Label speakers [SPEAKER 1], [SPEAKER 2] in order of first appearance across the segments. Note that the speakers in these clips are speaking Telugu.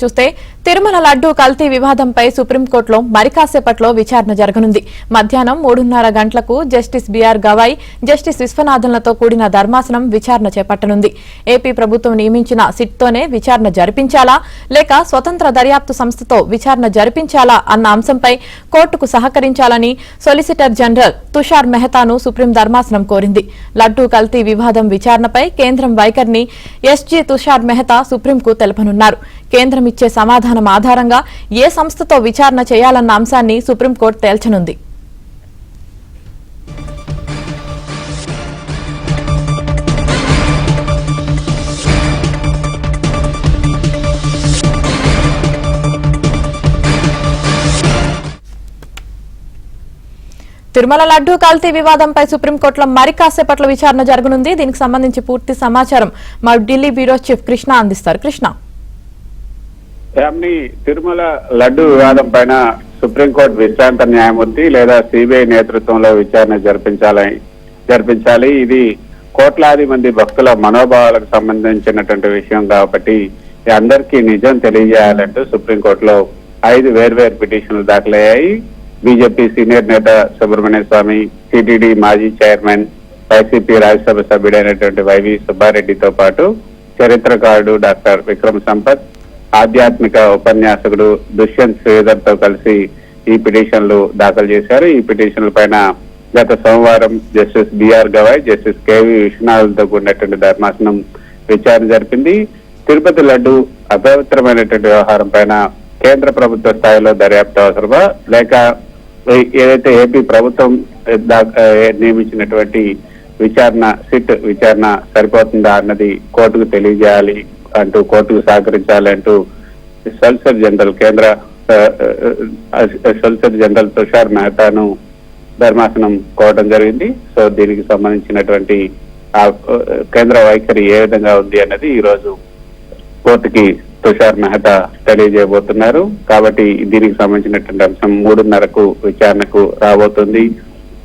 [SPEAKER 1] చూస్తే తిరుమల లడ్డూ కల్తీ వివాదంపై సుప్రీంకోర్టులో మరికాసేపట్లో విచారణ జరగనుంది. మధ్యాహ్నం 3:30 గంటలకు జస్టిస్ బిఆర్ గవాయ్, జస్టిస్ విశ్వనాథన్లతో కూడిన ధర్మాసనం విచారణ చేపట్టనుంది. ఏపీ ప్రభుత్వం నియమించిన సిట్తోనే విచారణ జరిపించాలా లేక స్వతంత్ర దర్యాప్తు సంస్థతో విచారణ జరిపించాలా అన్న అంశంపై కోర్టుకు సహకరించాలని సొలిసిటర్ జనరల్ తుషార్ మెహతాను సుప్రీం ధర్మాసనం కోరింది. లడ్డూ కల్తీ వివాదం విచారణపై కేంద్రం వైఖరిని ఎస్జీ తుషార్ మెహతా సుప్రీంకు తెలుపనున్నారు. కేంద్రం ఇచ్చే సమాధానం ఆధారంగా ఏ సంస్థతో విచారణ చేయాలన్న అంశాన్ని సుప్రీంకోర్టు తేల్చనుంది. తిరుమల లడ్డూ కల్తీ వివాదంపై సుప్రీంకోర్టులో మరి కాసేపట్లో విచారణ జరగనుంది. దీనికి సంబంధించి పూర్తి సమాచారం మా ఢిల్లీ బ్యూరో చీఫ్ కృష్ణ అందిస్తారు. కృష్ణ,
[SPEAKER 2] తిరుమల లడ్డూ వివాదం పైన సుప్రీంకోర్టు విశ్రాంత న్యాయమూర్తి లేదా సిబిఐ నేతృత్వంలో విచారణ జరిపించాలి. ఇది కోట్లాది మంది భక్తుల మనోభావాలకు సంబంధించినటువంటి విషయం కాబట్టి అందరికీ నిజం తెలియజేయాలంటూ సుప్రీంకోర్టులో 5 వేర్వేరు పిటిషన్లు దాఖలయ్యాయి. బీజేపీ సీనియర్ నేత సుబ్రహ్మణ్య స్వామి, టీటీడీ మాజీ చైర్మన్, వైసీపీ రాజ్యసభ సభ్యుడైనటువంటి వైవి సుబ్బారెడ్డితో పాటు చరిత్రకారుడు డాక్టర్ విక్రమ్ సంపత్, ఆధ్యాత్మిక ఉపన్యాసకుడు దుష్యంత్ శ్రీధర్ తో కలిసి ఈ పిటిషన్లు దాఖలు చేశారు. ఈ పిటిషన్ల పైన గత సోమవారం justice BR Gavai, justice KV విశ్వనాథ్తో కూడినటువంటి ధర్మాసనం విచారణ జరిపింది. తిరుపతి లడ్డు అపవిత్రమైనటువంటి వ్యవహారం పైన కేంద్ర ప్రభుత్వ స్థాయిలో దర్యాప్తు అవసరమా లేక ఏదైతే ఏపీ ప్రభుత్వం నియమించినటువంటి సిట్ విచారణ సరిపోతుందా అన్నది కోర్టుకు తెలియజేయాలి అంటూ కోర్టుకు సహకరించాలంటూ సొలిసిటర్ జనరల్ తుషార్ మెహతాను ధర్మాసనం కోరడం జరిగింది. సో దీనికి సంబంధించినటువంటి కేంద్ర వైఖరి ఏ విధంగా ఉంది అన్నది ఈ రోజు కోర్టుకి తుషార్ మెహతా తెలియజేయబోతున్నారు. కాబట్టి దీనికి సంబంధించినటువంటి అంశం 3:30కు విచారణకు రాబోతుంది.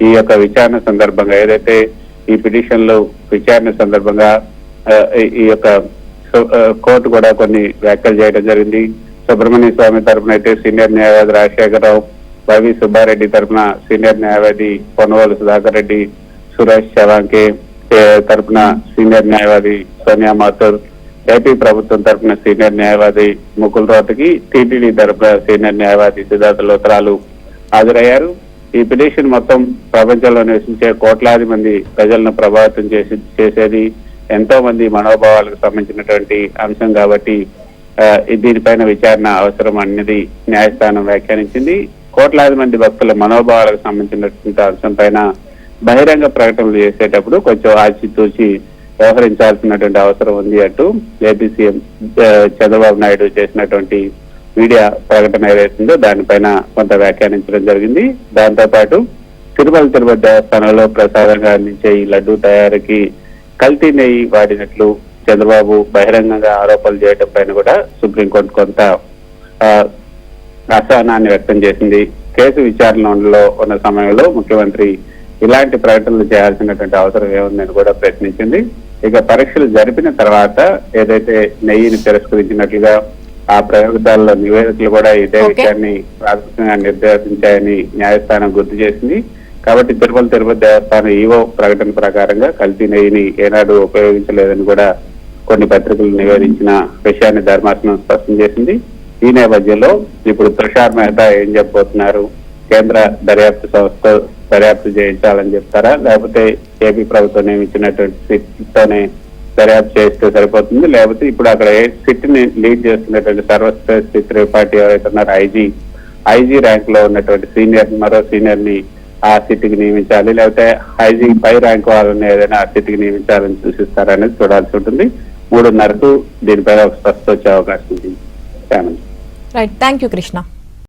[SPEAKER 2] ఈ యొక్క విచారణ సందర్భంగా ఏదైతే ఈ పిటిషన్లు విచారణ సందర్భంగా ఈ యొక్క కోర్టు కూడా కొన్ని వ్యాఖ్యలు చేయడం జరిగింది. సుబ్రహ్మణ్య స్వామి తరఫున అయితే సీనియర్ న్యాయవాది రాజశేఖరరావు, వైవి సుబ్బారెడ్డి తరఫున సీనియర్ న్యాయవాది పొన్నవోలు సుధాకర్ రెడ్డి, సురేష్ చవాంకే తరఫున సీనియర్ న్యాయవాది సోనియా మాథూర్, ఏపీ ప్రభుత్వం తరఫున సీనియర్ న్యాయవాది ముకుల్ రోహ్తగి, టీటీడీ తరఫున సీనియర్ న్యాయవాది సిద్ధార్థ లోత్రాలు హాజరయ్యారు. ఈ పిటిషన్ మొత్తం ప్రపంచంలో నివసించే కోట్లాది మంది ప్రజలను ప్రభావితం చేసేది, ఎంతో మంది మనోభావాలకు సంబంధించినటువంటి అంశం కాబట్టి దీనిపైన విచారణ అవసరం అనేది న్యాయస్థానం వ్యాఖ్యానించింది. కోట్లాది మంది భక్తుల మనోభావాలకు సంబంధించినటువంటి అంశం పైన బహిరంగ ప్రకటనలు చేసేటప్పుడు కొంచెం ఆచితూచి వ్యవహరించాల్సినటువంటి అవసరం ఉంది అంటూ ఏపీ సీఎం చంద్రబాబు నాయుడు చేసినటువంటి మీడియా ప్రకటన ఏదైతుందో దానిపైన కొంత వ్యాఖ్యానించడం జరిగింది. దాంతో పాటు తిరుపతి దేవస్థానంలో ప్రసాదంగా అందించే ఈ లడ్డూ తయారీకి కల్తీ నెయ్యి వాడినట్లు చంద్రబాబు బహిరంగంగా ఆరోపణలు చేయడం పైన కూడా సుప్రీంకోర్టు కొంత అసహనాన్ని వ్యక్తం చేసింది. కేసు విచారణలో ఉన్న సమయంలో ముఖ్యమంత్రి ఇలాంటి ప్రకటనలు చేయాల్సినటువంటి అవసరం ఏముందని కూడా ప్రశ్నించింది. ఇక పరీక్షలు జరిపిన తర్వాత ఏదైతే నెయ్యిని తిరస్కరించినట్లుగా ఆ ప్రయోగశాలలో నివేదికలు కూడా ఇదే విషయాన్ని ప్రాథమికంగా నిర్దేశించాయని న్యాయస్థానం గుర్తు చేసింది. కాబట్టి తిరుపతి దేవస్థానం ఈవో ప్రకటన ప్రకారంగా కల్తీ నెయ్యిని ఏనాడు ఉపయోగించలేదని కూడా కొన్ని పత్రికలు నివేదించిన విషయాన్ని ధర్మాసనం స్పష్టం చేసింది. ఈ నేపథ్యంలో ఇప్పుడు తుషార్ మెహతా ఏం చెప్పబోతున్నారు? కేంద్ర దర్యాప్తు సంస్థ దర్యాప్తు చేయించాలని చెప్తారా లేకపోతే ఏపీ ప్రభుత్వం నియమించినటువంటి సిట్తోనే దర్యాప్తు చేస్తే సరిపోతుంది, లేకపోతే ఇప్పుడు అక్కడ సిట్ ని లీడ్ చేస్తున్నటువంటి సర్వశ్రేష్ఠ త్రిపాఠి ఎవరైతే ఉన్నారో ఐజీ ర్యాంక్ లో ఉన్నటువంటి మరో సీనియర్ ని ఆ సిట్కి నియమించాలి, లేకపోతే ఐజీ పై ర్యాంక్ వాళ్ళని ఏదైనా ఆ సిట్కి నియమించాలని సూచిస్తారనేది చూడాల్సి ఉంటుంది. 3:30కు దీనిపైన ఒక స్పష్టత వచ్చే అవకాశం ఉంది.
[SPEAKER 1] Right, thank you Krishna.